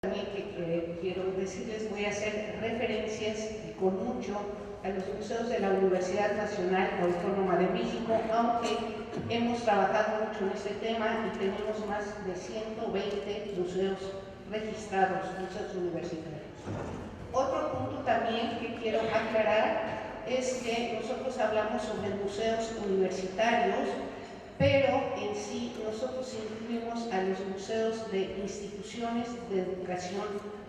También que quiero decirles, voy a hacer referencias con mucho a los museos de la Universidad Nacional Autónoma de México, aunque hemos trabajado mucho en este tema y tenemos más de 120 museos registrados, museos universitarios. Otro punto también que quiero aclarar es que nosotros hablamos sobre museos universitarios, pero en sí nosotros incluimos a los museos de instituciones de educación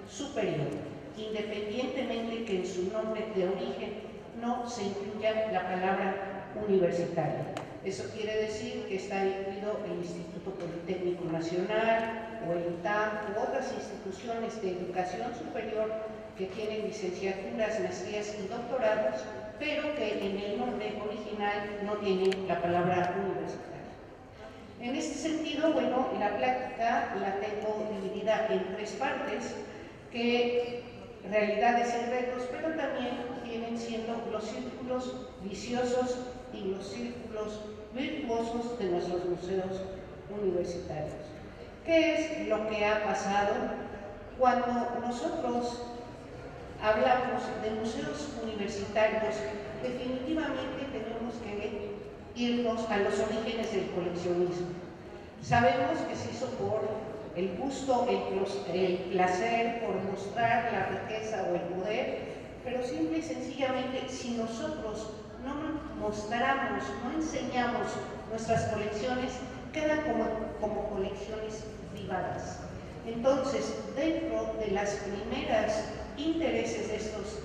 superior, independientemente que en su nombre de origen no se incluya la palabra universitario. Eso quiere decir que está incluido el Instituto Politécnico Nacional o el ITAM u otras instituciones de educación superior que tienen licenciaturas, maestrías y doctorados, pero que en el nombre original no tienen la palabra universitario. En este sentido, bueno, la plática la tengo dividida en tres partes, que realidades y retos, pero también vienen siendo los círculos viciosos y los círculos virtuosos de nuestros museos universitarios. ¿Qué es lo que ha pasado cuando nosotros hablamos de museos universitarios? Definitivamente tenemos que irnos a los orígenes del coleccionismo. Sabemos que se hizo por el gusto, el placer, por mostrar la riqueza o el poder, pero simple y sencillamente, si nosotros no mostramos, no enseñamos nuestras colecciones, quedan como colecciones privadas. Entonces, dentro de las primeras intereses de estos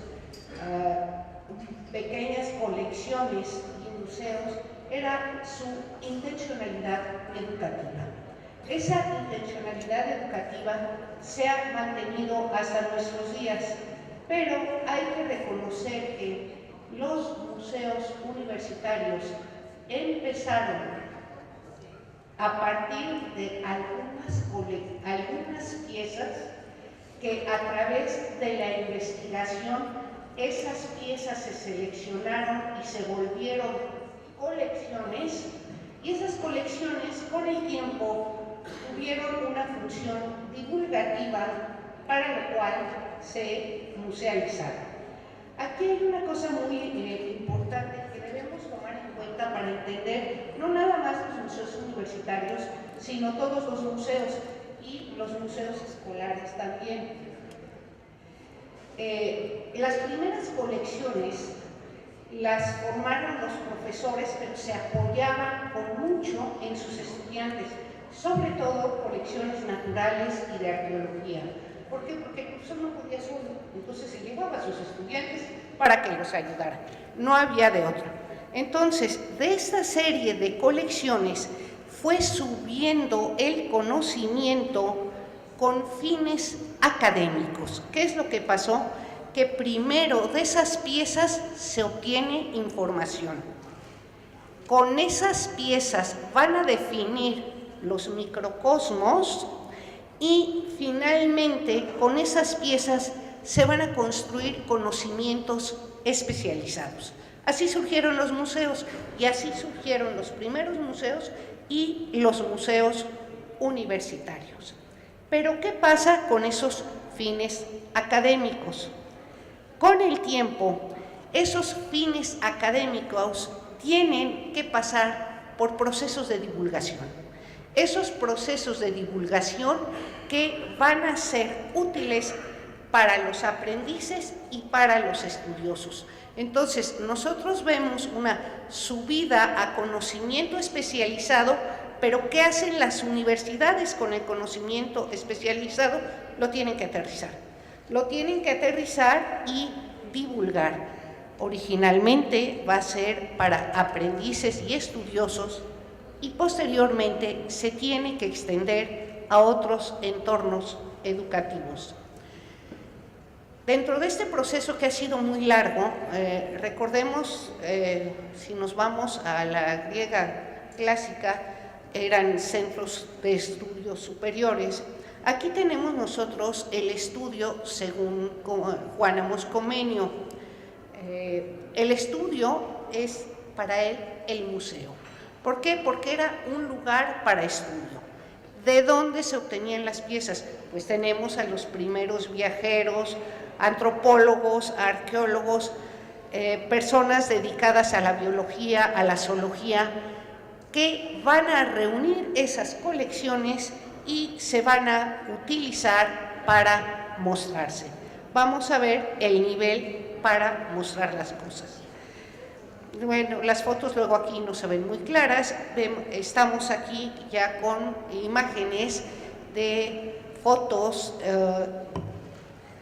pequeñas colecciones y museos era su intencionalidad educativa. Esa intencionalidad educativa se ha mantenido hasta nuestros días, pero hay que reconocer que los museos universitarios empezaron a partir de algunas piezas que a través de la investigación esas piezas se seleccionaron y se volvieron colecciones, y esas colecciones con el tiempo tuvieron una función divulgativa para lo cual se musealizaron. Aquí hay una cosa muy importante que debemos tomar en cuenta para entender no nada más los museos universitarios, sino todos los museos y los museos escolares también. Las primeras colecciones las formaron los profesores, pero se apoyaban con mucho en sus estudiantes, sobre todo colecciones naturales y de arqueología. ¿Por qué? Porque el profesor no podía solo, entonces se llevaba a sus estudiantes para que los ayudaran, no había de otra. Entonces, de esta serie de colecciones fue subiendo el conocimiento con fines académicos. ¿Qué es lo que pasó? Que primero de esas piezas se obtiene información. Con esas piezas van a definir los microcosmos y finalmente con esas piezas se van a construir conocimientos especializados. Así surgieron los museos y así surgieron los primeros museos y los museos universitarios. Pero ¿qué pasa con esos fines académicos? Con el tiempo, esos fines académicos tienen que pasar por procesos de divulgación. Esos procesos de divulgación que van a ser útiles para los aprendices y para los estudiosos. Entonces, nosotros vemos una subida a conocimiento especializado, pero ¿qué hacen las universidades con el conocimiento especializado? Lo tienen que aterrizar. Lo tienen que aterrizar y divulgar. Originalmente va a ser para aprendices y estudiosos y posteriormente se tiene que extender a otros entornos educativos. Dentro de este proceso que ha sido muy largo, recordemos, si nos vamos a la griega clásica, eran centros de estudios superiores. Aquí tenemos nosotros el estudio según Juan Amos Comenio. El estudio es para él el museo. ¿Por qué? Porque era un lugar para estudio. ¿De dónde se obtenían las piezas? Pues tenemos a los primeros viajeros, antropólogos, arqueólogos, personas dedicadas a la biología, a la zoología, que van a reunir esas colecciones y se van a utilizar para mostrarse. Vamos a ver el nivel para mostrar las cosas. Bueno, las fotos luego aquí no se ven muy claras. Estamos aquí ya con imágenes de fotos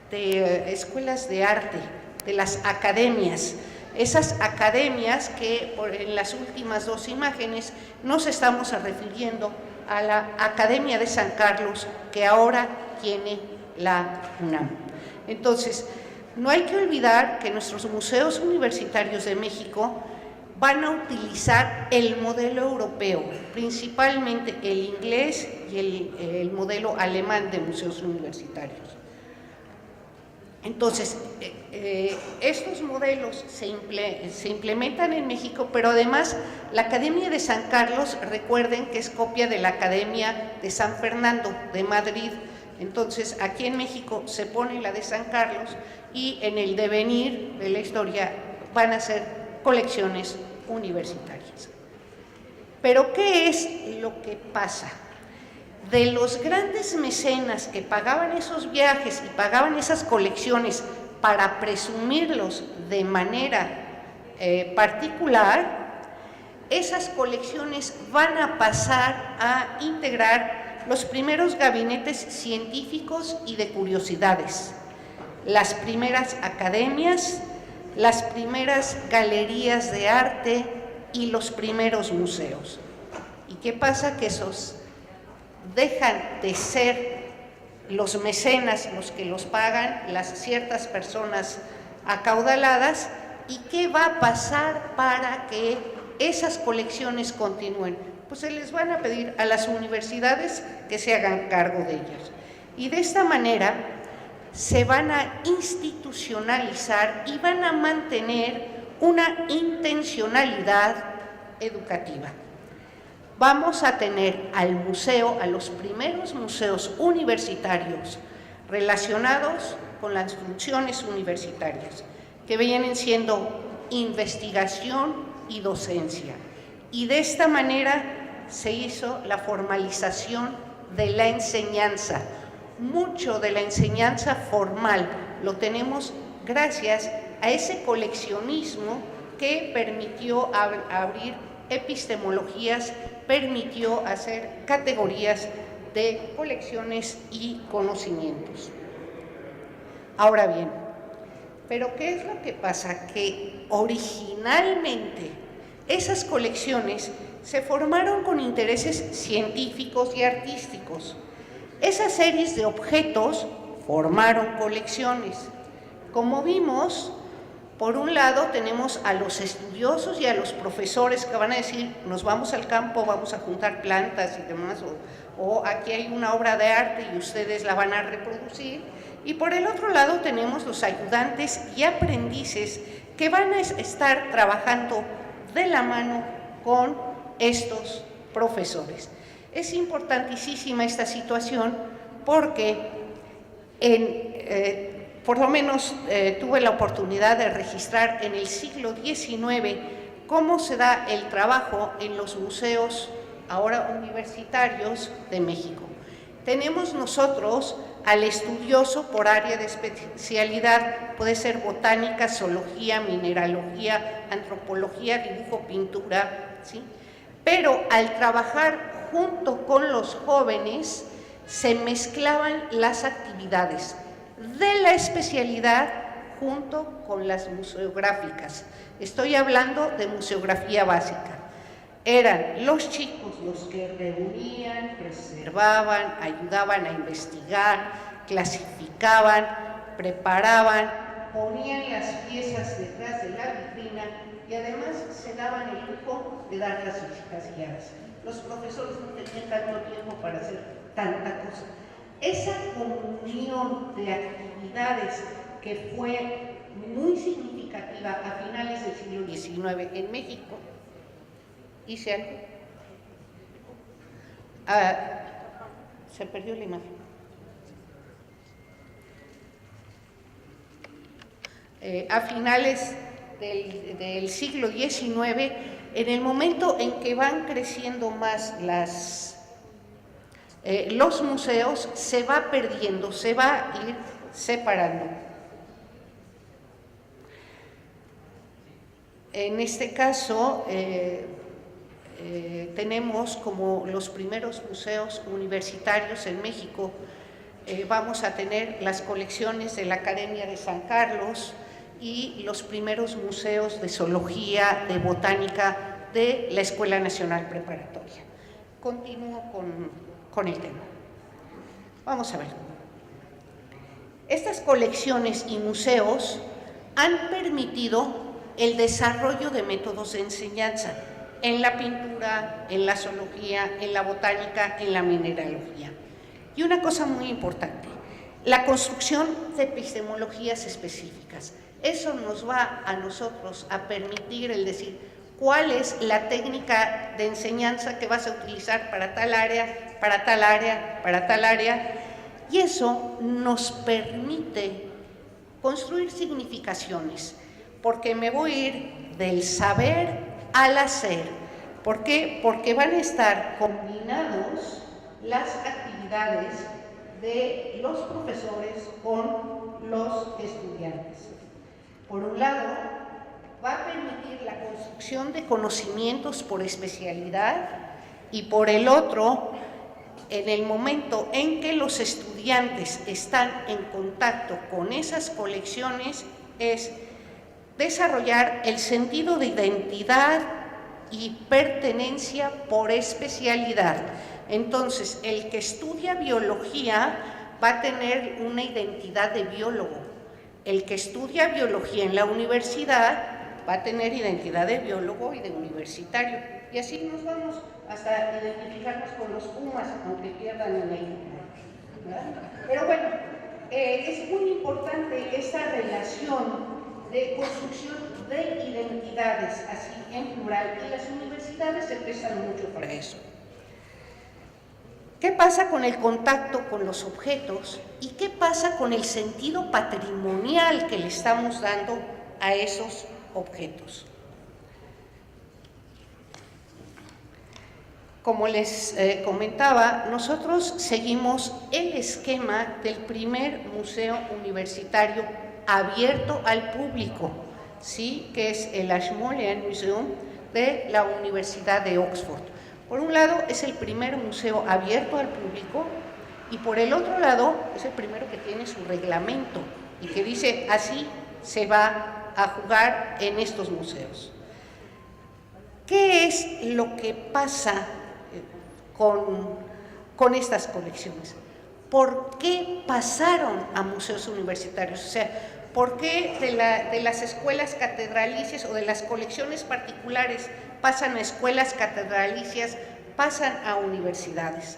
de escuelas de arte, de las academias. Esas academias que en las últimas dos imágenes nos estamos refiriendo a la Academia de San Carlos, que ahora tiene la UNAM. Entonces, no hay que olvidar que nuestros museos universitarios de México van a utilizar el modelo europeo, principalmente el inglés y el modelo alemán de museos universitarios. Entonces, estos modelos se implementan en México, pero además la Academia de San Carlos, recuerden que es copia de la Academia de San Fernando de Madrid. Entonces, aquí en México se pone la de San Carlos y en el devenir de la historia van a ser colecciones universitarias. Pero, ¿qué es lo que pasa? De los grandes mecenas que pagaban esos viajes y pagaban esas colecciones para presumirlos de manera particular, esas colecciones van a pasar a integrar los primeros gabinetes científicos y de curiosidades, las primeras academias, las primeras galerías de arte y los primeros museos. ¿Y qué pasa? Que esos dejan de ser los mecenas los que los pagan, las ciertas personas acaudaladas. ¿Y qué va a pasar para que esas colecciones continúen? Pues se les van a pedir a las universidades que se hagan cargo de ellas. Y de esta manera se van a institucionalizar y van a mantener una intencionalidad educativa. Vamos a tener al museo, a los primeros museos universitarios relacionados con las funciones universitarias, que vienen siendo investigación y docencia. Y de esta manera se hizo la formalización de la enseñanza. Mucho de la enseñanza formal lo tenemos gracias a ese coleccionismo que permitió abrir epistemologías, permitió hacer categorías de colecciones y conocimientos. Ahora bien, ¿pero qué es lo que pasa? Que originalmente esas colecciones se formaron con intereses científicos y artísticos. Esas series de objetos formaron colecciones. Como vimos, por un lado tenemos a los estudiosos y a los profesores que van a decir, nos vamos al campo, vamos a juntar plantas y demás, o aquí hay una obra de arte y ustedes la van a reproducir. Y por el otro lado tenemos los ayudantes y aprendices que van a estar trabajando de la mano con estos profesores. Es importantísima esta situación porque por lo menos tuve la oportunidad de registrar en el siglo XIX cómo se da el trabajo en los museos ahora universitarios de México. Tenemos nosotros al estudioso por área de especialidad, puede ser botánica, zoología, mineralogía, antropología, dibujo, pintura, ¿sí? Pero al trabajar junto con los jóvenes se mezclaban las actividades de la especialidad junto con las museográficas. Estoy hablando de museografía básica. Eran los chicos los que reunían, preservaban, ayudaban a investigar, clasificaban, preparaban, ponían las piezas detrás de la vitrina y además se daban el lujo de dar las visitas guiadas. Los profesores no tenían tanto tiempo para hacer tanta cosa. Esa comunión de actividades que fue muy significativa a finales del siglo XIX en México, hice algo. Se perdió la imagen. A finales del siglo XIX, en el momento en que van creciendo más los museos, se va perdiendo, se va a ir separando. En este caso, tenemos como los primeros museos universitarios en México, vamos a tener las colecciones de la Academia de San Carlos y los primeros museos de zoología, de botánica de la Escuela Nacional Preparatoria. Continúo con el tema. Vamos a ver. Estas colecciones y museos han permitido el desarrollo de métodos de enseñanza en la pintura, en la zoología, en la botánica, en la mineralogía. Y una cosa muy importante, la construcción de epistemologías específicas. Eso nos va a nosotros a permitir el decir cuál es la técnica de enseñanza que vas a utilizar para tal área, para tal área, para tal área, y eso nos permite construir significaciones, porque me voy a ir del saber al hacer. ¿Por qué? Porque van a estar combinados las actividades de los profesores con los estudiantes. Por un lado, va a permitir la construcción de conocimientos por especialidad y por el otro, en el momento en que los estudiantes están en contacto con esas colecciones, es desarrollar el sentido de identidad y pertenencia por especialidad. Entonces, el que estudia biología va a tener una identidad de biólogo. El que estudia biología en la universidad va a tener identidad de biólogo y de universitario. Y así nos vamos hasta identificarnos con los Pumas, aunque pierdan en el fútbol, ¿verdad? Pero bueno, es muy importante esta relación de construcción de identidades, así en plural, y las universidades se prestan mucho para eso. ¿Qué pasa con el contacto con los objetos y qué pasa con el sentido patrimonial que le estamos dando a esos objetos? Como les comentaba, nosotros seguimos el esquema del primer museo universitario abierto al público, ¿sí? Que es el Ashmolean Museum de la Universidad de Oxford. Por un lado, es el primer museo abierto al público y por el otro lado, es el primero que tiene su reglamento y que dice así se va a jugar en estos museos. ¿Qué es lo que pasa con estas colecciones? ¿Por qué pasaron a museos universitarios? O sea, ¿por qué de las escuelas catedralicias o de las colecciones particulares pasan a escuelas catedralicias, pasan a universidades?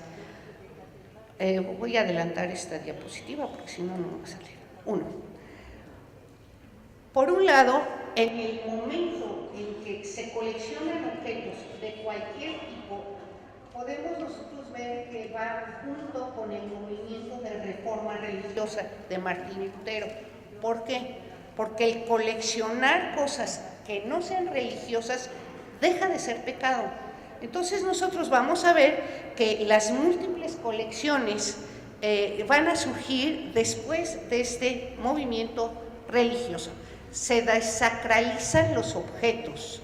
Voy a adelantar esta diapositiva porque si no, no va a salir. Uno. Por un lado, en el momento en que se coleccionan objetos de cualquier tipo, podemos nosotros ver que va junto con el movimiento de reforma religiosa de Martín Lutero. ¿Por qué? Porque el coleccionar cosas que no sean religiosas deja de ser pecado. Entonces nosotros vamos a ver que las múltiples colecciones van a surgir después de este movimiento religioso. Se desacralizan los objetos.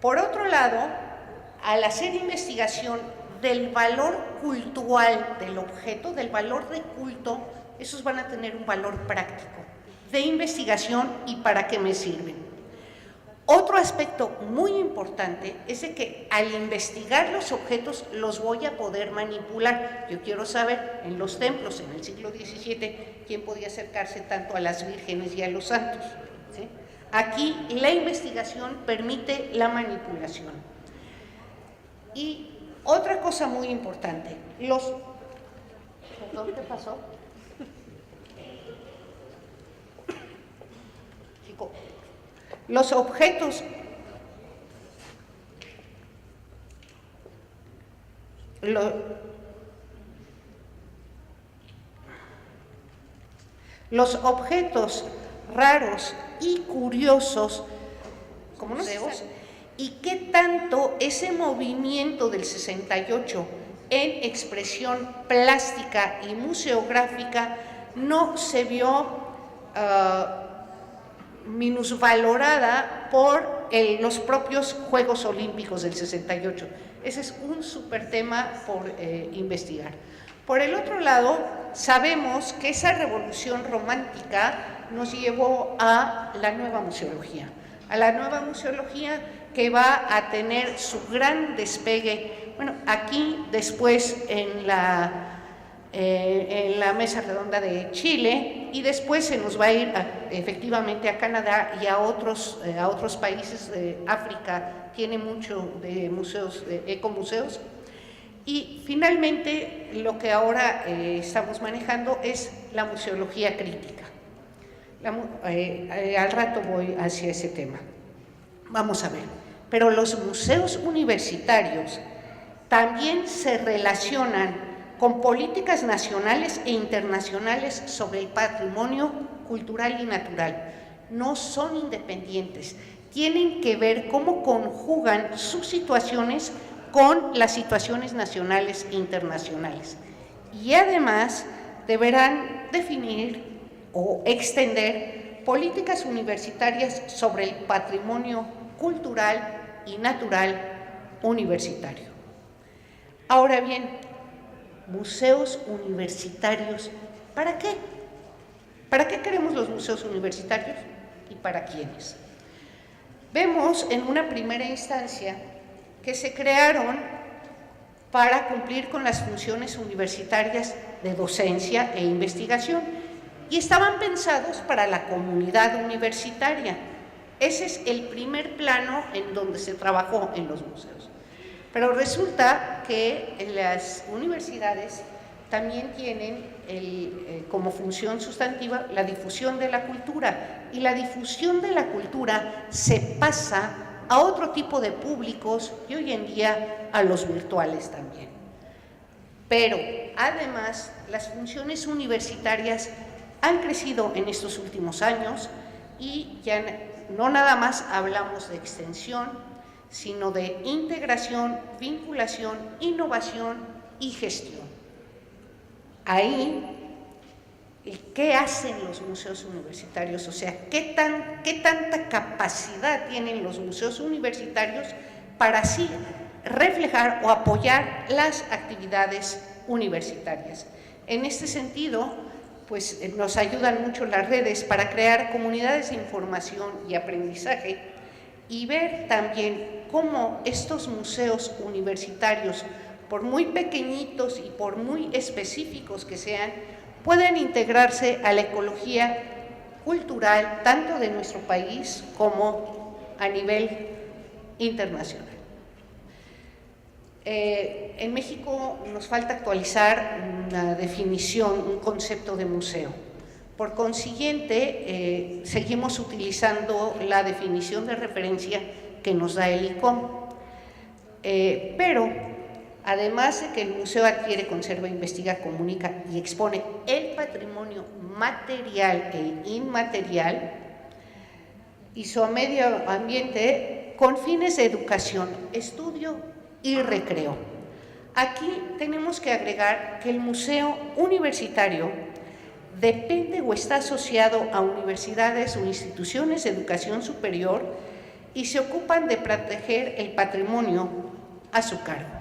Por otro lado, al hacer investigación del valor cultural del objeto, del valor de culto, esos van a tener un valor práctico de investigación y para qué me sirven. Otro aspecto muy importante es de que al investigar los objetos los voy a poder manipular. Yo quiero saber, en los templos en el siglo XVII, quién podía acercarse tanto a las vírgenes y a los santos, ¿sí? Aquí la investigación permite la manipulación. Y otra cosa muy importante, ¿Perdón, qué pasó? Chico. Los objetos Los objetos raros y curiosos como museos, y qué tanto ese movimiento del 68 en expresión plástica y museográfica no se vio minusvalorada por los propios Juegos Olímpicos del 68. Ese es un súper tema por investigar. Por el otro lado, sabemos que esa revolución romántica nos llevó a la nueva museología, que va a tener su gran despegue, bueno, aquí después en la Mesa Redonda de Chile, y después se nos va a ir efectivamente a Canadá y a otros países de África. Tiene mucho de museos, de ecomuseos. Y finalmente lo que ahora estamos manejando es la museología crítica. Al rato voy hacia ese tema. Vamos a ver, pero los museos universitarios también se relacionan con políticas nacionales e internacionales sobre el patrimonio cultural y natural. No son independientes, tienen que ver cómo conjugan sus situaciones con las situaciones nacionales e internacionales. Y además deberán definir o extender políticas universitarias sobre el patrimonio cultural y natural universitario. Ahora bien, museos universitarios, ¿para qué? ¿Para qué queremos los museos universitarios y para quiénes? Vemos en una primera instancia que se crearon para cumplir con las funciones universitarias de docencia e investigación y estaban pensados para la comunidad universitaria. Ese es el primer plano en donde se trabajó en los museos. Pero resulta que las universidades también tienen como función sustantiva la difusión de la cultura, y la difusión de la cultura se pasa a otro tipo de públicos y hoy en día a los virtuales también. Pero además las funciones universitarias han crecido en estos últimos años y ya no nada más hablamos de extensión, sino de integración, vinculación, innovación y gestión. Ahí, ¿qué hacen los museos universitarios? O sea, ¿qué tanta capacidad tienen los museos universitarios para así reflejar o apoyar las actividades universitarias? En este sentido, pues nos ayudan mucho las redes para crear comunidades de información y aprendizaje y ver también cómo estos museos universitarios, por muy pequeñitos y por muy específicos que sean, pueden integrarse a la ecología cultural tanto de nuestro país como a nivel internacional. En México nos falta actualizar una definición, un concepto de museo. Por consiguiente, seguimos utilizando la definición de referencia que nos da el ICOM. Pero, además de que el museo adquiere, conserva, investiga, comunica y expone el patrimonio material e inmaterial y su medio ambiente con fines de educación, estudio y recreo. Aquí tenemos que agregar que el museo universitario depende o está asociado a universidades o instituciones de educación superior y se ocupan de proteger el patrimonio a su cargo.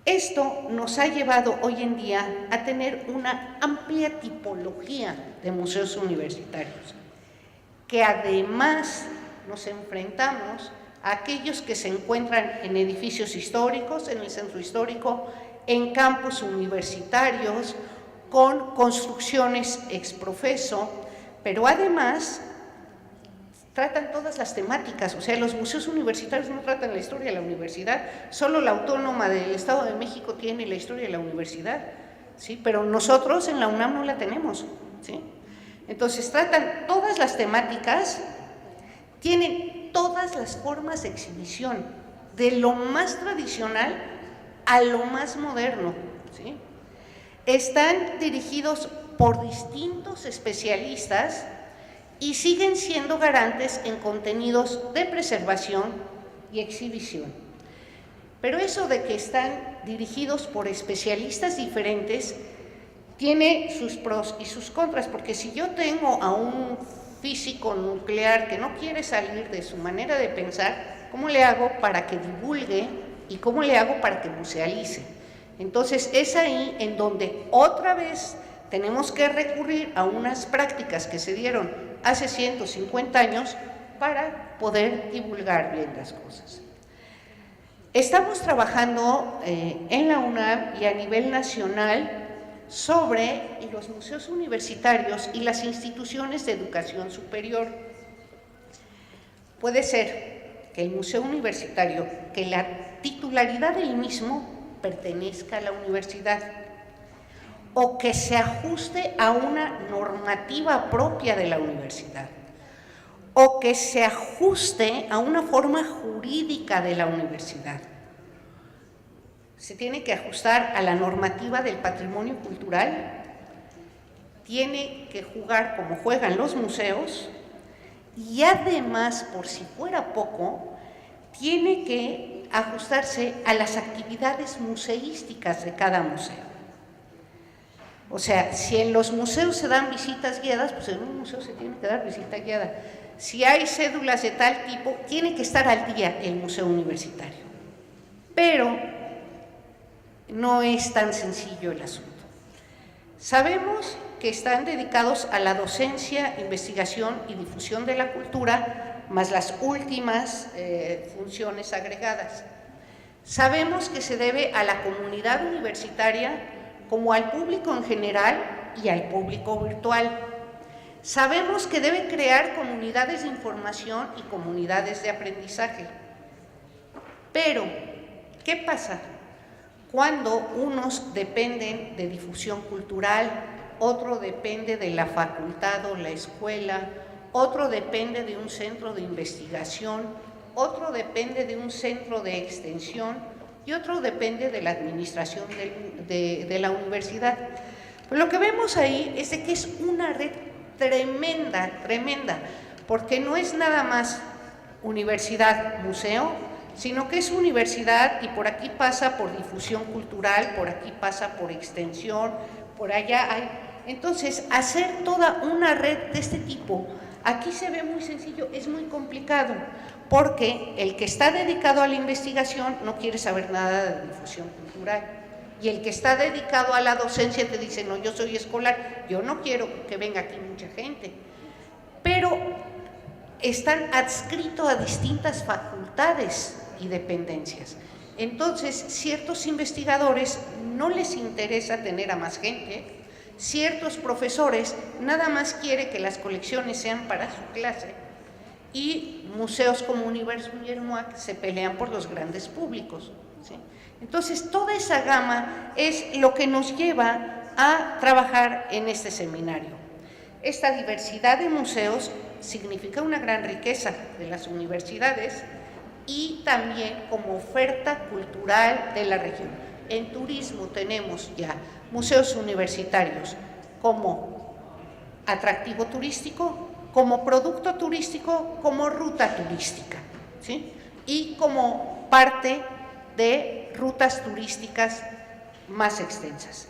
Esto nos ha llevado hoy en día a tener una amplia tipología de museos universitarios, que además nos enfrentamos a aquellos que se encuentran en edificios históricos, en el centro histórico, en campus universitarios, con construcciones ex profeso, pero además tratan todas las temáticas. O sea, los museos universitarios no tratan la historia de la universidad, solo la Autónoma del Estado de México tiene la historia de la universidad, ¿sí? Pero nosotros en la UNAM no la tenemos, ¿sí? Entonces tratan todas las temáticas, tienen todas las formas de exhibición, de lo más tradicional a lo más moderno, ¿sí? Están dirigidos por distintos especialistas y siguen siendo garantes en contenidos de preservación y exhibición. Pero eso de que están dirigidos por especialistas diferentes tiene sus pros y sus contras, porque si yo tengo a un físico nuclear que no quiere salir de su manera de pensar, ¿cómo le hago para que divulgue y cómo le hago para que musealice? Entonces es ahí en donde otra vez tenemos que recurrir a unas prácticas que se dieron hace 150 años para poder divulgar bien las cosas. Estamos trabajando en la UNAM y a nivel nacional sobre los museos universitarios y las instituciones de educación superior. Puede ser que el museo universitario, que la titularidad del mismo pertenezca a la universidad, o que se ajuste a una normativa propia de la universidad, o que se ajuste a una forma jurídica de la universidad. Se tiene que ajustar a la normativa del patrimonio cultural, tiene que jugar como juegan los museos y además, por si fuera poco, tiene que ajustarse a las actividades museísticas de cada museo. O sea, si en los museos se dan visitas guiadas, pues en un museo se tiene que dar visita guiada. Si hay cédulas de tal tipo, tiene que estar al día el museo universitario. Pero no es tan sencillo el asunto. Sabemos que están dedicados a la docencia, investigación y difusión de la cultura, más las últimas funciones agregadas. Sabemos que se debe a la comunidad universitaria como al público en general y al público virtual. Sabemos que debe crear comunidades de información y comunidades de aprendizaje. Pero, ¿qué pasa cuando unos dependen de difusión cultural, otro depende de la facultad o la escuela, otro depende de un centro de investigación, otro depende de un centro de extensión y otro depende de la administración de la universidad? Pues lo que vemos ahí es de que es una red tremenda, porque no es nada más universidad-museo, sino que es universidad y por aquí pasa por difusión cultural, por aquí pasa por extensión, por allá hay. Entonces, hacer toda una red de este tipo, aquí se ve muy sencillo, es muy complicado, porque el que está dedicado a la investigación no quiere saber nada de difusión cultural, y el que está dedicado a la docencia te dice, no, yo soy escolar, yo no quiero que venga aquí mucha gente, pero están adscritos a distintas facultades y dependencias. Entonces, ciertos investigadores no les interesa tener a más gente, ciertos profesores nada más quieren que las colecciones sean para su clase, y museos como Universo y el MUAC se pelean por los grandes públicos, ¿sí? Entonces, toda esa gama es lo que nos lleva a trabajar en este seminario. Esta diversidad de museos significa una gran riqueza de las universidades y también como oferta cultural de la región. En turismo tenemos ya museos universitarios como atractivo turístico, como producto turístico, como ruta turística, ¿sí? Y como parte de rutas turísticas más extensas.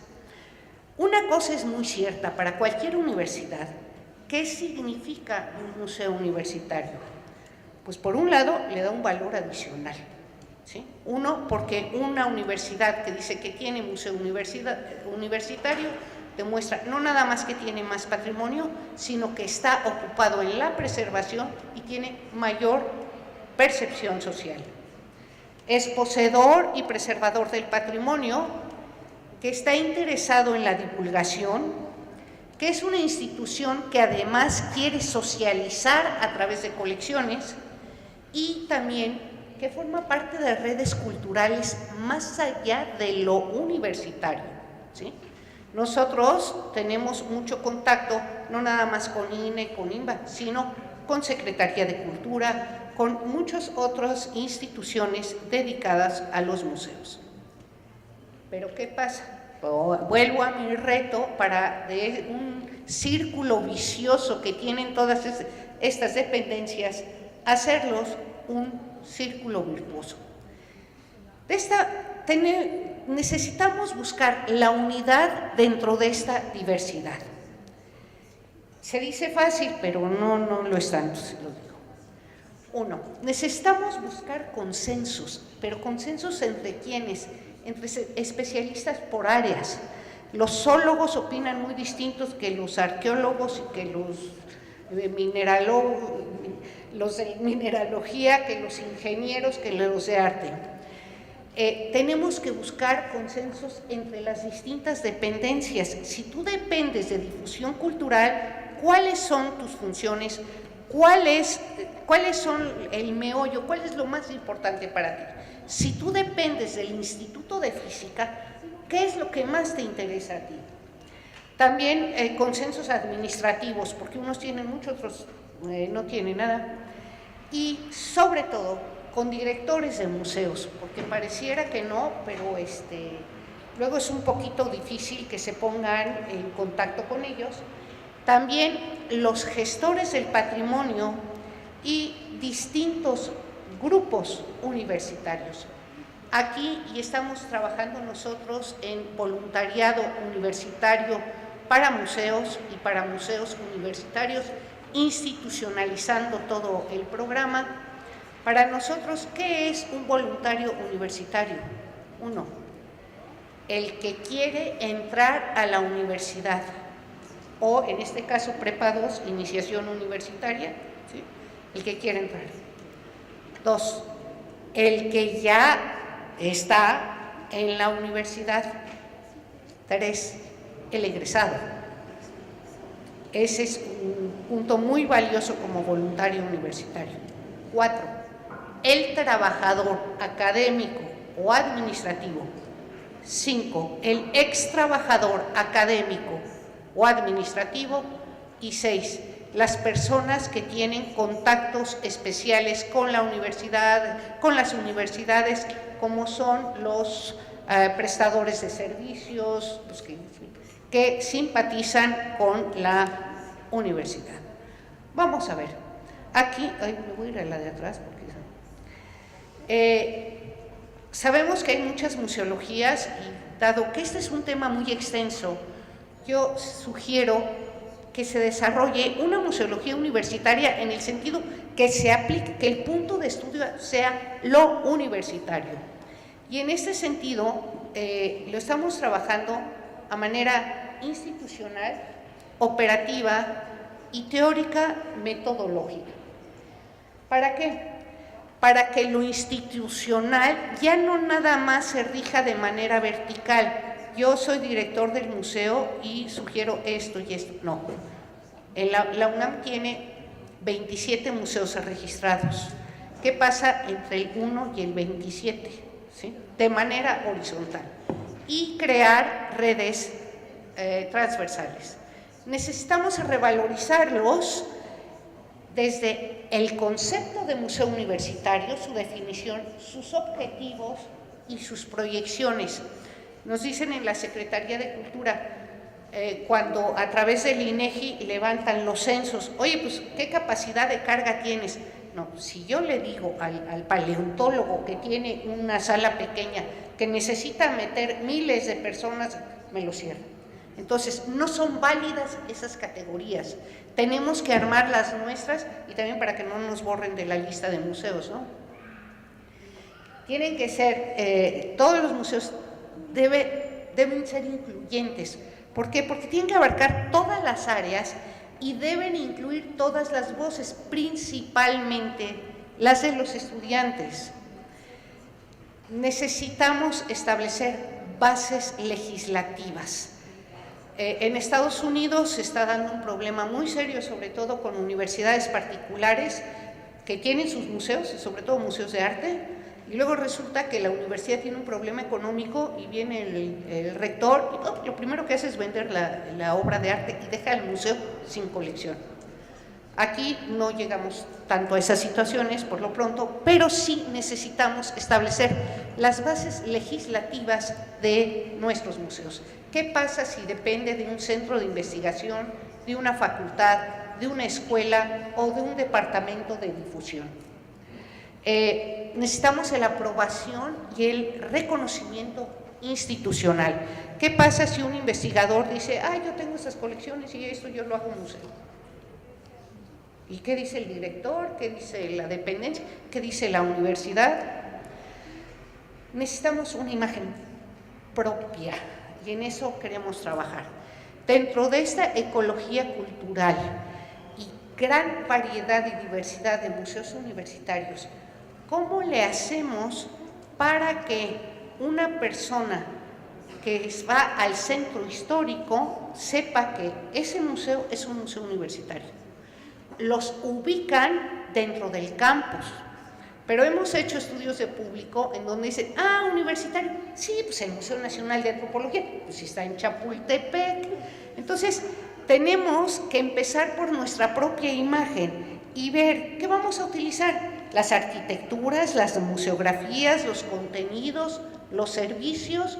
Una cosa es muy cierta para cualquier universidad: ¿qué significa un museo universitario? Pues por un lado le da un valor adicional, ¿sí? Uno, porque una universidad que dice que tiene museo universitario demuestra no nada más que tiene más patrimonio, sino que está ocupado en la preservación y tiene mayor percepción social. Es poseedor y preservador del patrimonio, que está interesado en la divulgación, que es una institución que además quiere socializar a través de colecciones y también que forma parte de redes culturales más allá de lo universitario, ¿sí? Nosotros tenemos mucho contacto, no nada más con INE, con INBA, sino con Secretaría de Cultura, con muchas otras instituciones dedicadas a los museos. Pero ¿qué pasa? vuelvo a mi reto para de un círculo vicioso que tienen todas estas dependencias, hacerlos un círculo virtuoso. Necesitamos buscar la unidad dentro de esta diversidad. Se dice fácil, pero no lo es tanto, se lo digo. Uno, necesitamos buscar consensos, pero consensos entre quiénes, entre especialistas por áreas. Los zoólogos opinan muy distintos que los arqueólogos y que los mineralólogos, los de mineralogía, que los ingenieros, que los de arte. Tenemos que buscar consensos entre las distintas dependencias. Si tú dependes de difusión cultural, ¿cuáles son tus funciones? ¿Cuáles son el meollo? ¿Cuál es lo más importante para ti? Si tú dependes del Instituto de Física, ¿qué es lo que más te interesa a ti? También consensos administrativos, porque unos tienen mucho, otros no tienen nada. Y sobre todo, con directores de museos, porque pareciera que no, pero luego es un poquito difícil que se pongan en contacto con ellos. También los gestores del patrimonio y distintos grupos universitarios. Aquí y estamos trabajando nosotros en voluntariado universitario para museos y para museos universitarios, institucionalizando todo el programa. Para nosotros, ¿qué es un voluntario universitario? Uno, el que quiere entrar a la universidad, o en este caso Prepa 2, iniciación universitaria, ¿sí? El que quiere entrar. Dos, el que ya está en la universidad. Tres, el egresado. Ese es un punto muy valioso como voluntario universitario. Cuatro, el trabajador académico o administrativo. 5, el ex trabajador académico o administrativo. Y 6, las personas que tienen contactos especiales con la universidad, con las universidades, como son los prestadores de servicios, los que simpatizan con la universidad. Vamos a ver, aquí, me voy a ir a la de atrás porque sabemos que hay muchas museologías y dado que este es un tema muy extenso, yo sugiero que se desarrolle una museología universitaria en el sentido que se aplique, que el punto de estudio sea lo universitario. Y en este sentido lo estamos trabajando a manera institucional, operativa y teórica metodológica. ¿Para qué? Para que lo institucional ya no nada más se rija de manera vertical. Yo soy director del museo y sugiero esto y esto. No. La UNAM tiene 27 museos registrados. ¿Qué pasa entre el 1 y el 27? ¿Sí? De manera horizontal. Y crear redes transversales. Necesitamos revalorizarlos desde el concepto de museo universitario, su definición, sus objetivos y sus proyecciones. Nos dicen en la Secretaría de Cultura, cuando a través del INEGI levantan los censos, oye, pues, ¿qué capacidad de carga tienes? No, si yo le digo al paleontólogo que tiene una sala pequeña, que necesita meter miles de personas, me lo cierran. Entonces, no son válidas esas categorías. Tenemos que armar las nuestras y también para que no nos borren de la lista de museos, ¿no? Tienen que ser, todos los museos deben ser incluyentes. ¿Por qué? Porque tienen que abarcar todas las áreas y deben incluir todas las voces, principalmente las de los estudiantes. Necesitamos establecer bases legislativas. En Estados Unidos se está dando un problema muy serio, sobre todo con universidades particulares que tienen sus museos, sobre todo museos de arte, y luego resulta que la universidad tiene un problema económico y viene el rector y lo primero que hace es vender la obra de arte y deja el museo sin colección. Aquí no llegamos tanto a esas situaciones por lo pronto, pero sí necesitamos establecer las bases legislativas de nuestros museos. ¿Qué pasa si depende de un centro de investigación, de una facultad, de una escuela o de un departamento de difusión? Necesitamos la aprobación y el reconocimiento institucional. ¿Qué pasa si un investigador dice, yo tengo estas colecciones y esto yo lo hago museo? ¿Y qué dice el director? ¿Qué dice la dependencia? ¿Qué dice la universidad? Necesitamos una imagen propia y en eso queremos trabajar. Dentro de esta ecología cultural y gran variedad y diversidad de museos universitarios, ¿cómo le hacemos para que una persona que va al centro histórico sepa que ese museo es un museo universitario? Los ubican dentro del campus, pero hemos hecho estudios de público en donde dicen, universitario, sí, pues el Museo Nacional de Antropología, pues está en Chapultepec. Entonces, tenemos que empezar por nuestra propia imagen y ver qué vamos a utilizar, las arquitecturas, las museografías, los contenidos, los servicios.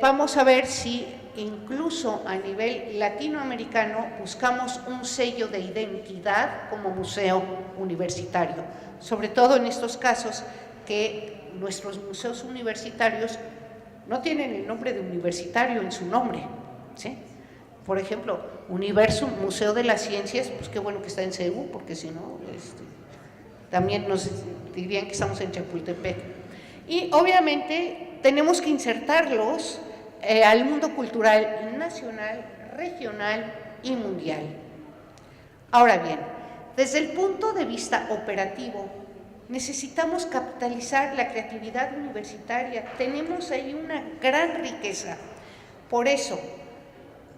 Vamos a ver si incluso a nivel latinoamericano buscamos un sello de identidad como museo universitario, sobre todo en estos casos que nuestros museos universitarios no tienen el nombre de universitario en su nombre, ¿sí? Por ejemplo, Universum, Museo de las Ciencias, pues qué bueno que está en CEU, porque si no, también nos dirían que estamos en Chapultepec. Y obviamente tenemos que insertarlos al mundo cultural nacional, regional y mundial. Ahora bien, desde el punto de vista operativo, necesitamos capitalizar la creatividad universitaria. Tenemos ahí una gran riqueza. Por eso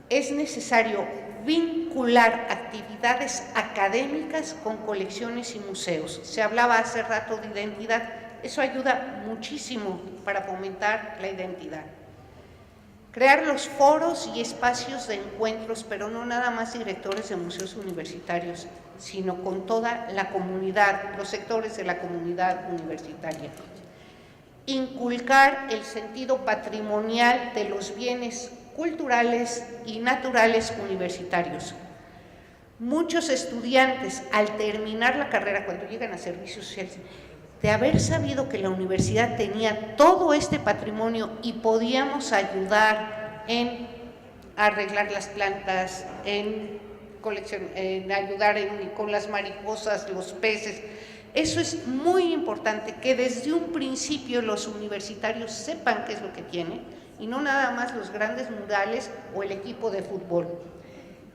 es necesario vincular actividades académicas con colecciones y museos. Se hablaba hace rato de identidad. Eso ayuda muchísimo para fomentar la identidad. Crear los foros y espacios de encuentros, pero no nada más directores de museos universitarios, sino con toda la comunidad, los sectores de la comunidad universitaria. Inculcar el sentido patrimonial de los bienes culturales y naturales universitarios. Muchos estudiantes, al terminar la carrera, cuando llegan a servicios sociales, de haber sabido que la universidad tenía todo este patrimonio y podíamos ayudar en arreglar las plantas, en ayudar con las mariposas, los peces. Eso es muy importante, que desde un principio los universitarios sepan qué es lo que tienen y no nada más los grandes murales o el equipo de fútbol.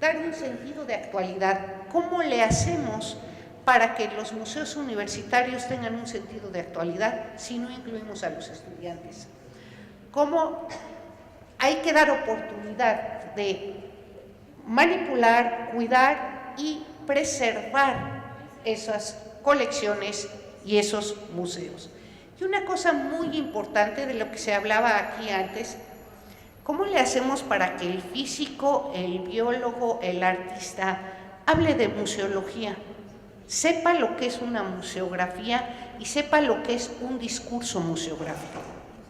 Dar un sentido de actualidad. ¿Cómo le hacemos para que los museos universitarios tengan un sentido de actualidad si no incluimos a los estudiantes? ¿Cómo hay que dar oportunidad de manipular, cuidar y preservar esas colecciones y esos museos? Y una cosa muy importante de lo que se hablaba aquí antes, ¿cómo le hacemos para que el físico, el biólogo, el artista hable de museología? Sepa lo que es una museografía y sepa lo que es un discurso museográfico,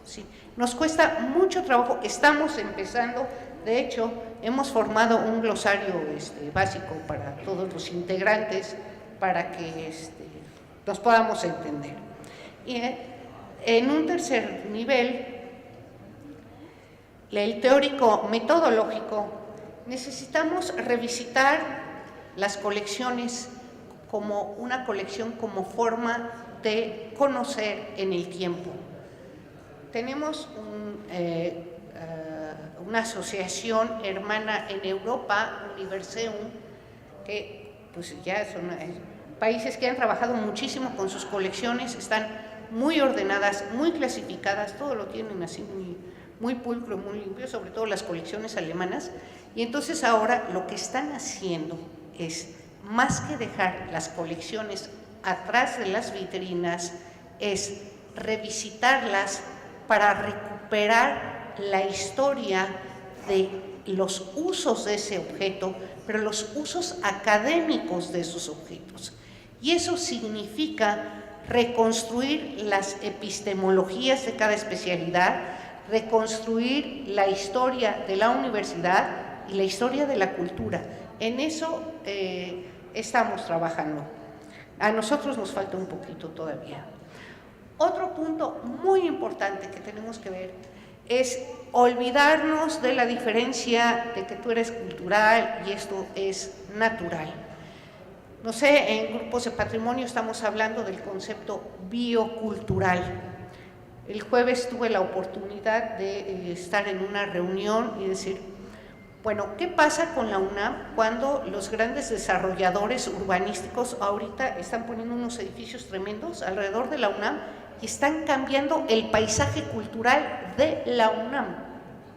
¿sí? Nos cuesta mucho trabajo, estamos empezando, de hecho, hemos formado un glosario básico para todos los integrantes para que nos podamos entender. Y en un tercer nivel, el teórico metodológico, necesitamos revisitar las colecciones como una colección como forma de conocer en el tiempo. Tenemos una asociación hermana en Europa, Universeum, que pues ya son países que han trabajado muchísimo con sus colecciones, están muy ordenadas, muy clasificadas, todo lo tienen así muy pulcro, muy limpio, sobre todo las colecciones alemanas, y entonces ahora lo que están haciendo es, más que dejar las colecciones atrás de las vitrinas, es revisitarlas para recuperar la historia de los usos de ese objeto, pero los usos académicos de esos objetos. Y eso significa reconstruir las epistemologías de cada especialidad, reconstruir la historia de la universidad y la historia de la cultura. En eso estamos trabajando. A nosotros nos falta un poquito todavía. Otro punto muy importante que tenemos que ver es olvidarnos de la diferencia de que tú eres cultural y esto es natural. No sé, en grupos de patrimonio estamos hablando del concepto biocultural. El jueves tuve la oportunidad de estar en una reunión y decir, bueno, ¿qué pasa con la UNAM cuando los grandes desarrolladores urbanísticos ahorita están poniendo unos edificios tremendos alrededor de la UNAM y están cambiando el paisaje cultural de la UNAM?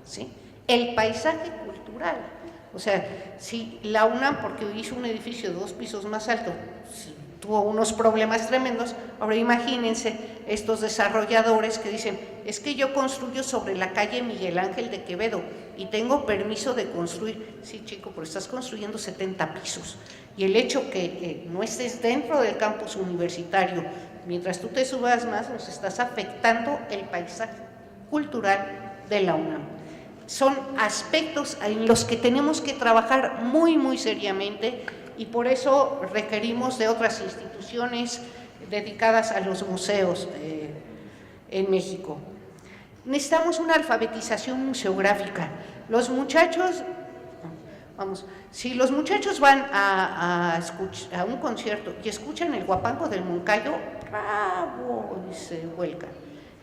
¿Sí? El paisaje cultural. O sea, si la UNAM, porque hizo un edificio de 2 pisos más alto, tuvo unos problemas tremendos, ahora imagínense estos desarrolladores que dicen, es que yo construyo sobre la calle Miguel Ángel de Quevedo y tengo permiso de construir. Sí, chico, pero estás construyendo 70 pisos. Y el hecho que no estés dentro del campus universitario, mientras tú te subas más, nos estás afectando el paisaje cultural de la UNAM. Son aspectos en los que tenemos que trabajar muy, muy seriamente y por eso requerimos de otras instituciones dedicadas a los museos en México. Necesitamos una alfabetización museográfica. Los muchachos, si los muchachos van a un concierto y escuchan el Huapango del Moncayo, ¡bravo!, y se vuelcan.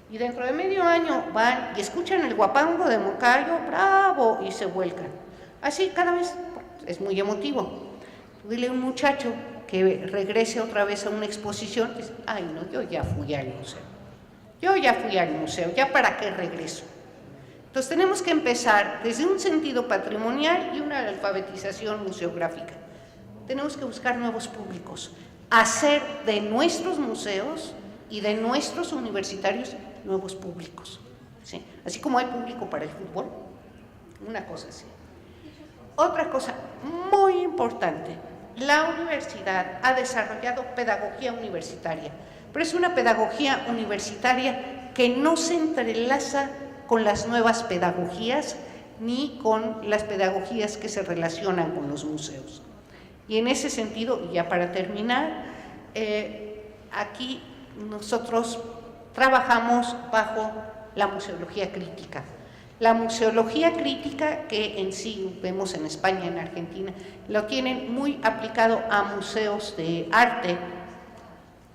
Y dentro de medio año van y escuchan el Huapango de Moncayo, ¡bravo!, y se vuelcan. Así cada vez es muy emotivo. Dile a un muchacho que regrese otra vez a una exposición, dice, ay no, yo ya fui al museo, ¿ya para qué regreso? Entonces tenemos que empezar desde un sentido patrimonial y una alfabetización museográfica. Tenemos que buscar nuevos públicos, hacer de nuestros museos y de nuestros universitarios nuevos públicos, ¿sí? Así como hay público para el fútbol, una cosa así. Otra cosa muy importante, la universidad ha desarrollado pedagogía universitaria, pero es una pedagogía universitaria que no se entrelaza con las nuevas pedagogías ni con las pedagogías que se relacionan con los museos. Y en ese sentido, y ya para terminar, aquí nosotros trabajamos bajo la museología crítica. La museología crítica, que en sí vemos en España, en Argentina, lo tienen muy aplicado a museos de arte.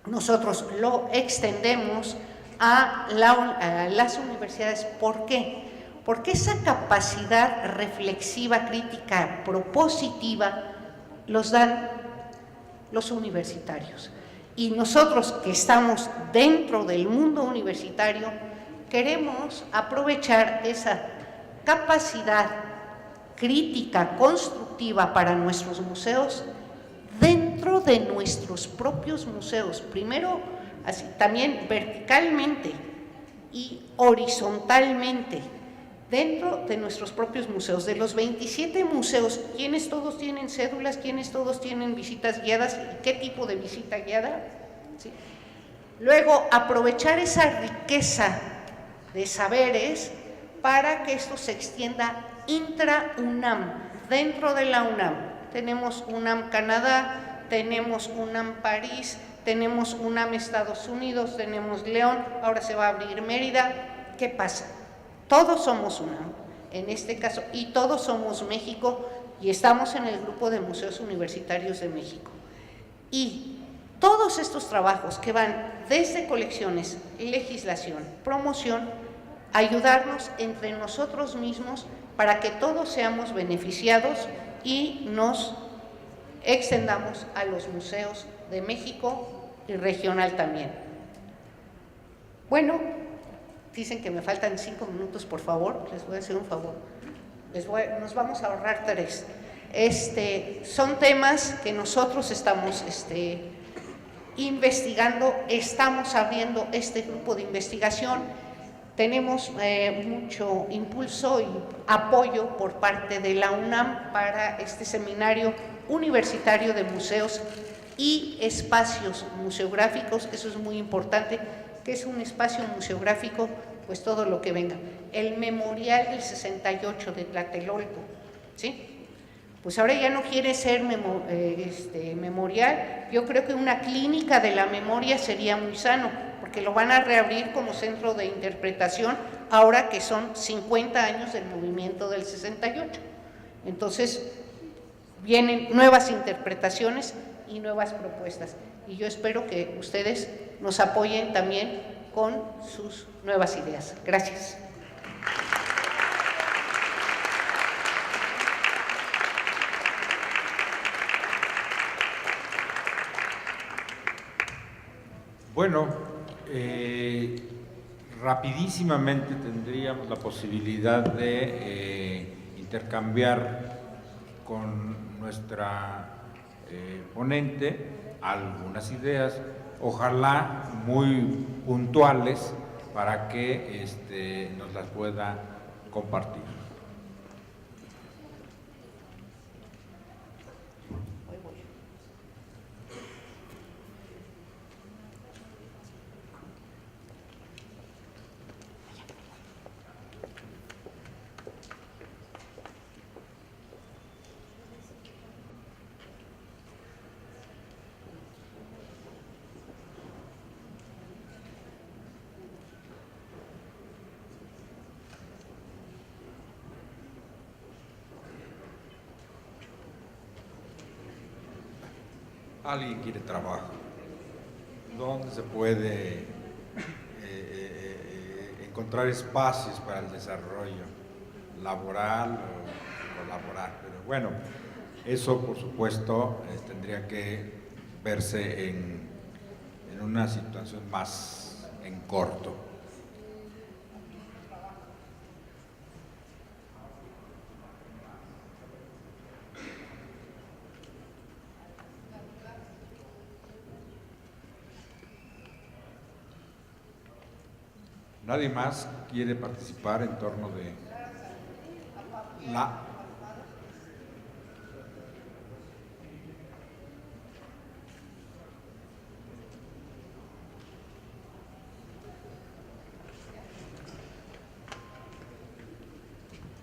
Nosotros lo extendemos a las universidades. ¿Por qué? Porque esa capacidad reflexiva, crítica, propositiva, los dan los universitarios. Y nosotros que estamos dentro del mundo universitario, queremos aprovechar esa capacidad crítica, constructiva para nuestros museos dentro de nuestros propios museos. Primero, así, también verticalmente y horizontalmente dentro de nuestros propios museos. De los 27 museos, ¿quiénes todos tienen cédulas? ¿Quiénes todos tienen visitas guiadas? ¿Y qué tipo de visita guiada? ¿Sí? Luego, aprovechar esa riqueza de saberes para que esto se extienda intra-UNAM, dentro de la UNAM. Tenemos UNAM Canadá, tenemos UNAM París, tenemos UNAM Estados Unidos, tenemos León, ahora se va a abrir Mérida. ¿Qué pasa? Todos somos UNAM, en este caso, y todos somos México, y estamos en el grupo de museos universitarios de México. Y todos estos trabajos que van desde colecciones, legislación, promoción, ayudarnos entre nosotros mismos para que todos seamos beneficiados y nos extendamos a los museos de México y regional también. Bueno, dicen que me faltan 5 minutos, por favor, les voy a hacer un favor. Nos vamos a ahorrar 3. Son temas que nosotros estamos investigando, estamos abriendo este grupo de investigación. Tenemos mucho impulso y apoyo por parte de la UNAM para este seminario universitario de museos y espacios museográficos, eso es muy importante. ¿Qué es un espacio museográfico? Pues todo lo que venga. El memorial del 68 de Tlatelolco, ¿sí? Pues ahora ya no quiere ser memorial. Yo creo que una clínica de la memoria sería muy sano, porque lo van a reabrir como centro de interpretación ahora que son 50 años del movimiento del 68. Entonces, vienen nuevas interpretaciones y nuevas propuestas. Y yo espero que ustedes nos apoyen también con sus nuevas ideas. Gracias. Bueno, rapidísimamente tendríamos la posibilidad de intercambiar con nuestra ponente algunas ideas, ojalá muy puntuales para que nos las pueda compartir. Alguien quiere trabajo, ¿dónde se puede encontrar espacios para el desarrollo laboral o colaborar? Pero bueno, eso por supuesto tendría que verse en una situación más en corto. ¿Nadie más quiere participar en torno de la...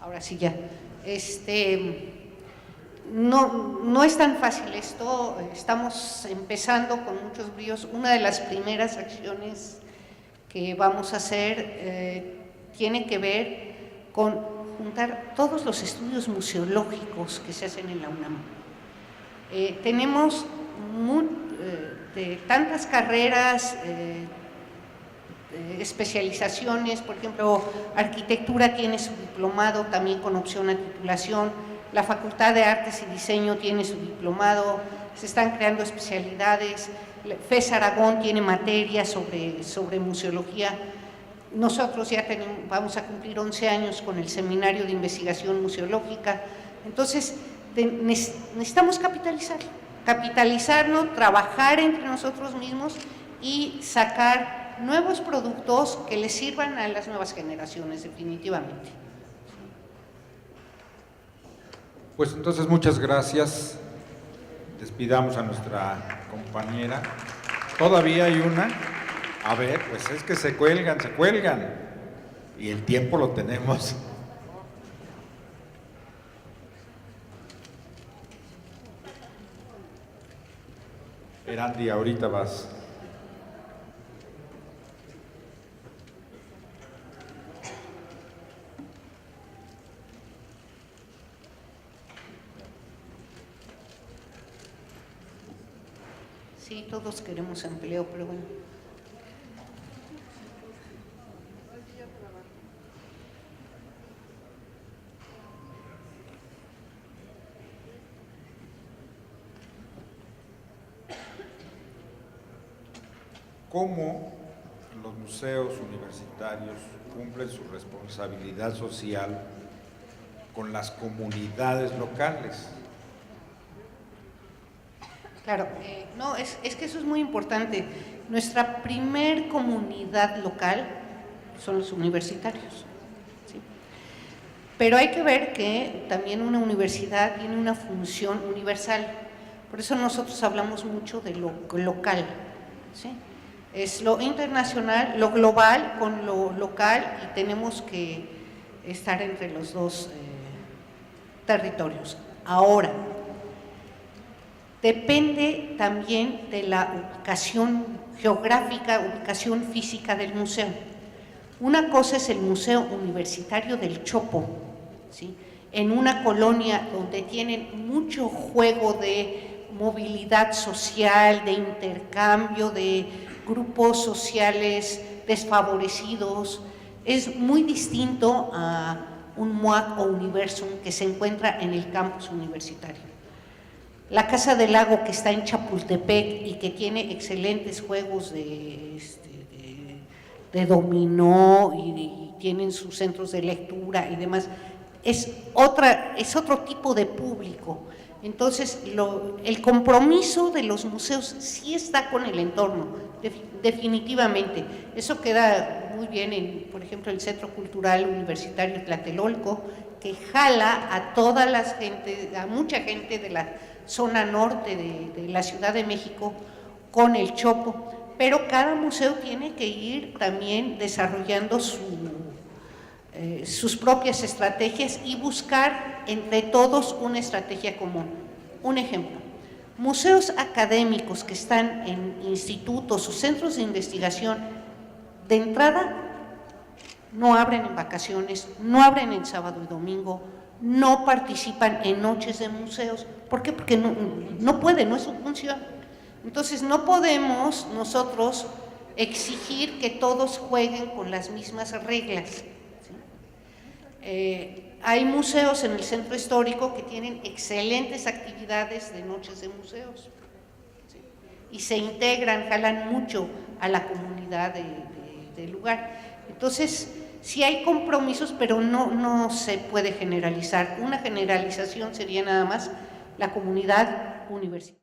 Ahora sí ya. No es tan fácil esto, estamos empezando con muchos bríos. Una de las primeras acciones que vamos a hacer tiene que ver con juntar todos los estudios museológicos que se hacen en la UNAM. Tenemos de tantas carreras, especializaciones, por ejemplo, arquitectura tiene su diplomado también con opción a titulación, la Facultad de Artes y Diseño tiene su diplomado, se están creando especialidades, FES Aragón tiene materias sobre museología. Nosotros ya vamos a cumplir 11 años con el Seminario de Investigación Museológica. Entonces, necesitamos capitalizarnos, trabajar entre nosotros mismos y sacar nuevos productos que les sirvan a las nuevas generaciones, definitivamente. Pues entonces, muchas gracias. Despidamos a nuestra compañera. Todavía hay una. A ver, pues es que se cuelgan. Y el tiempo lo tenemos. Erandi, ahorita vas. Sí, todos queremos empleo, pero bueno. ¿Cómo los museos universitarios cumplen su responsabilidad social con las comunidades locales? Claro, no, es que eso es muy importante. Nuestra primer comunidad local son los universitarios, ¿sí? Pero hay que ver que también una universidad tiene una función universal. Por eso nosotros hablamos mucho de lo local, ¿sí? Es lo internacional, lo global con lo local, y tenemos que estar entre los dos territorios. Ahora, depende también de la ubicación geográfica, ubicación física del museo. Una cosa es el Museo Universitario del Chopo, ¿sí?, en una colonia donde tienen mucho juego de movilidad social, de intercambio, de grupos sociales desfavorecidos. Es muy distinto a un MUAC o Universum que se encuentra en el campus universitario. La Casa del Lago, que está en Chapultepec y que tiene excelentes juegos de dominó y tienen sus centros de lectura y demás, es otro tipo de público. Entonces, el compromiso de los museos sí está con el entorno, definitivamente. Eso queda muy bien por ejemplo, el Centro Cultural Universitario Tlatelolco, que jala a toda la gente, a mucha gente de la zona norte de la Ciudad de México con el Chopo, pero cada museo tiene que ir también desarrollando sus propias estrategias y buscar entre todos una estrategia común. Un ejemplo, museos académicos que están en institutos o centros de investigación, de entrada no abren en vacaciones, no abren en sábado y domingo, no participan en noches de museos. ¿Por qué? Porque no pueden, no es su función. Entonces no podemos nosotros exigir que todos jueguen con las mismas reglas. Hay museos en el centro histórico que tienen excelentes actividades de noches de museos, ¿sí?, y se integran, jalan mucho a la comunidad del lugar. Entonces, sí hay compromisos, pero no se puede generalizar. Una generalización sería nada más la comunidad universitaria.